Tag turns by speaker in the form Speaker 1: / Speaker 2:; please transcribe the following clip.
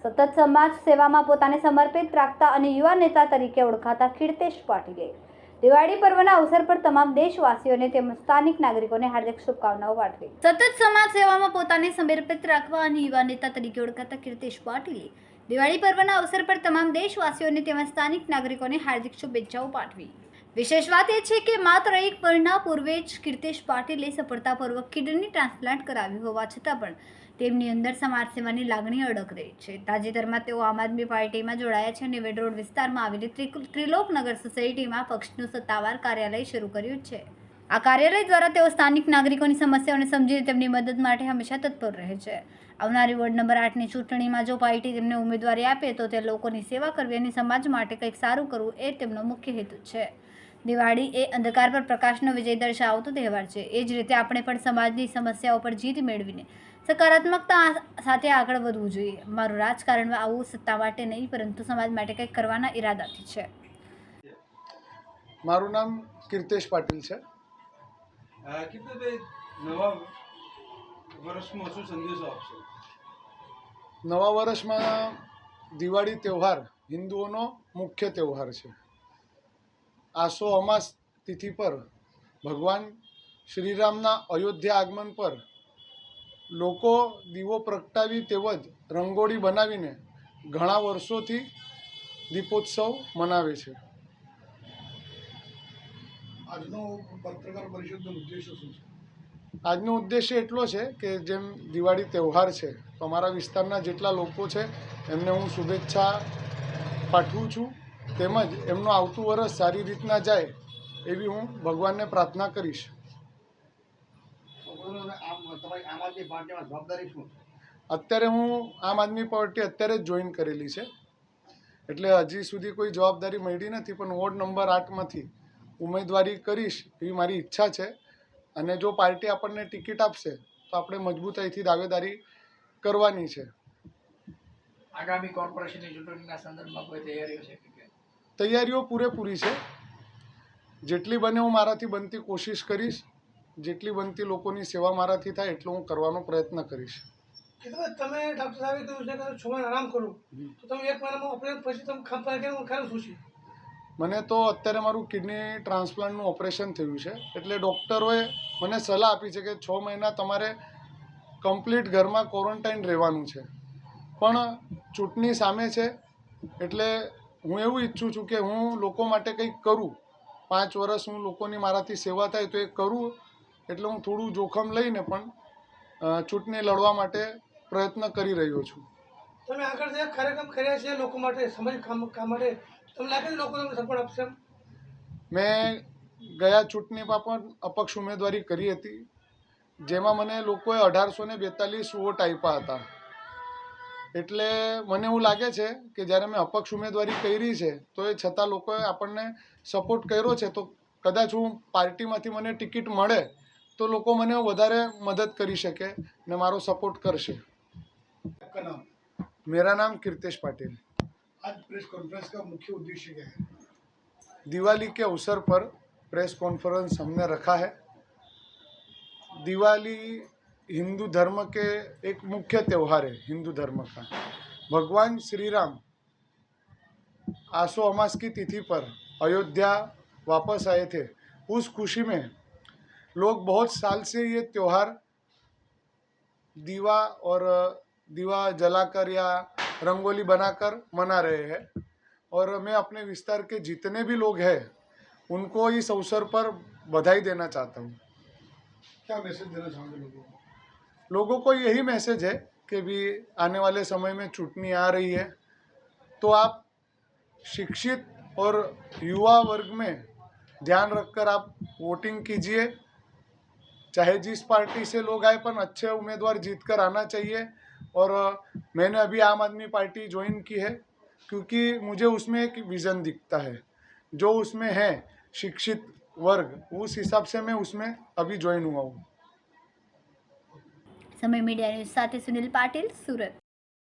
Speaker 1: સતત સમાજ સેવામાં પોતાને સમર્પિત રાખતા અને યુવા નેતા તરીકે ઓળખાતા કીર્તેશ પાટીલે દિવાળી પર્વના અવસર પર તમામ દેશવાસીઓને તેમજ સ્થાનિક નાગરિકોને હાર્દિક શુભકામનાઓ પાઠવી. સતત સમાજ સેવામાં પોતાને સમર્પિત રાખવા અને યુવા નેતા તરીકે ઓળખાતા કીર્તેશ પાટીલે દિવાળી પર્વના અવસર પર તમામ દેશવાસીઓને તેમજ સ્થાનિક નાગરિકોને હાર્દિક શુભેચ્છાઓ પાઠવી. વિશેષ વાત એ છે કે માત્ર એક મહિના પૂર્વે જ કીર્તેશ પાટીલે સફળતાપૂર્વક કિડની ટ્રાન્સપ્લાન્ટ કરાવ્યું હોવા છતાં પણ તેમની અંદર સમાજ સેવાની લાગણી અડગ રહી છે. તાજેતરમાં તેઓ આમ આદમી પાર્ટીમાં જોડાયા છે અને વેડ રોડ વિસ્તારમાં આવેલી ત્રિલોકનગર સોસાયટીમાં પક્ષનું સત્તાવાર કાર્યાલય શરૂ કર્યું છે. આ કાર્યાલય દ્વારા તેઓ સ્થાનિક નાગરિકોની સમસ્યાઓને સમજીને તેમની મદદ માટે હંમેશા તત્પર રહે છે. આવનારી વોર્ડ નંબર 8ની ચૂંટણીમાં જો પાર્ટી તેમને ઉમેદવારી આપે તો તે લોકોની સેવા કરવી અને સમાજ માટે કંઈક સારું કરવું એ તેમનો મુખ્ય હેતુ છે. દિવાળી એ અંધકાર પર પ્રકાશનો વિજય દર્શાવતો તહેવાર છે. એ જ રીતે આપણે પણ સમાજની સમસ્યાઓ પર જીત મેળવીને સકારાત્મકતા સાથે આગળ વધવું જોઈએ. મારું રાજકારણ આવું સત્તા માટે નહીં પરંતુ સમાજ માટે કંઈક કરવાના ઈરાદાથી છે.
Speaker 2: મારું નામ કીર્તેશ પાટીલ છે.
Speaker 3: નવા વર્ષમાં શું સંદેશો આપશો?
Speaker 2: નવા વર્ષમાં દિવાળી તહેવાર હિન્દુઓનો મુખ્ય તહેવાર છે. આસો અમાસ તિથિ પર ભગવાન શ્રીરામના અયોધ્યા આગમન પર લોકો દીવો પ્રગટાવી તેમજ રંગોળી બનાવીને ઘણા વર્ષોથી દીપોત્સવ મનાવે છે.
Speaker 3: આજનો પત્રકાર પરિષદનો ઉદ્દેશ્ય શું છે?
Speaker 2: આજનો ઉદ્દેશ્ય એટલો છે કે જેમ દિવાળી તહેવાર છે તો અમારા વિસ્તારના જેટલા લોકો છે એમને હું શુભેચ્છા પાઠવું છું તેમજ એમનું આવતું વર્ષ સારી રીતના જાય એવી હું ભગવાનને પ્રાર્થના કરીશ. અત્યારે હું આમ આદમી પાર્ટી અત્યારે જ જોઈન કરેલી છે એટલે હજી સુધી કોઈ જવાબદારી મળી નથી, પણ વોર્ડ નંબર 8માંથી ઉમેદવારી કરીશ એવી મારી ઈચ્છા છે. અને જો પાર્ટી આપણને ટિકિટ આપશે તો આપણે મજબૂતાઈથી દાવેદારી કરવાની છે.
Speaker 4: આગામી કોર્પોરેશનની ચૂંટણીના સંદર્ભમાં કોઈ તૈયારીઓ છે?
Speaker 2: તૈયારીઓ પૂરેપૂરી છે. જેટલી બને હું મારાથી બનતી કોશિશ કરીશ. જેટલી બનતી લોકોની સેવા મારાથી થાય એટલું હું કરવાનો પ્રયત્ન કરીશ.
Speaker 5: તમે ડૉક્ટર સાહેબે કહ્યું છે કે 6 મહિના આરામ કરો તો તમે 1 મહિનામાં ઓપરેશન પછી તમે ખાવાનું શું છે?
Speaker 2: મને તો અત્યારે મારું કિડની ટ્રાન્સપ્લાન્ટનું ઓપરેશન થયું છે એટલે ડૉક્ટરોએ મને સલાહ આપી છે કે 6 મહિના તમારે કમ્પ્લીટ ઘરમાં ક્વોરન્ટાઇન રહેવાનું છે. પણ ચૂંટણી સામે છે એટલે હું એવું ઈચ્છું છું કે હું લોકો માટે કંઈક કરું. 5 વર્ષ હું લોકોની મારાથી સેવા થાય તો એ કરું. એટલે હું થોડું જોખમ લઈને પણ ચૂંટણી લડવા માટે પ્રયત્ન કરી રહ્યો છું.
Speaker 5: તમે આગળ જે કાર્યક્રમ કર્યા છે લોકો માટે સમાજ કામ માટે તમને લાગે છે લોકો તમને સપોર્ટ આપશે?
Speaker 2: મેં ગયા ચૂંટણીમાં પણ અપક્ષ ઉમેદવારી કરી હતી જેમાં મને લોકોએ 1842 વોટ આપ્યા હતા. એટલે મને એવું લાગે છે કે જ્યારે મેં અપક્ષ ઉમેદવારી કરી છે તો એ છતાં લોકોએ આપણને સપોર્ટ કર્યો છે તો કદાચ હું પાર્ટીમાંથી મને ટિકિટ મળે તો લોકો મને વધારે મદદ કરી શકે ને મારો સપોર્ટ કરશે.
Speaker 3: आपका नाम?
Speaker 2: मेरा नाम कीर्तेश पाटिल.
Speaker 3: आज प्रेस कॉन्फ्रेंस का मुख्य उद्देश्य क्या है?
Speaker 2: दिवाली के अवसर पर प्रेस कॉन्फ्रेंस हमने रखा है. दिवाली हिंदू धर्म के एक मुख्य त्यौहार है. हिंदू धर्म का भगवान श्री राम आसो अमास की तिथि पर अयोध्या वापस आए थे. उस खुशी में लोग बहुत साल से ये त्यौहार दीवा जलाकर या रंगोली बनाकर मना रहे हैं. और मैं अपने विस्तार के जितने भी लोग हैं उनको इस अवसर पर बधाई देना चाहता हूँ.
Speaker 3: क्या मैसेज देना चाहोगे लोगों को?
Speaker 2: लोगों को यही मैसेज है कि भी आने वाले समय में चुटनी आ रही है तो आप शिक्षित और युवा वर्ग में ध्यान रखकर आप वोटिंग कीजिए. चाहे जिस पार्टी से लोग आए पर अच्छे उम्मीदवार जीत कर आना चाहिए. और मैंने अभी आम आदमी पार्टी ज्वाइन की है क्योंकि मुझे उसमें एक विज़न दिखता है जो उसमें है शिक्षित वर्ग, उस हिसाब से मैं उसमें अभी ज्वाइन हुआ हूँ.
Speaker 1: સમય મીડિયા ન્યૂઝ સાથે સુનિલ પાટીલ, સુરત.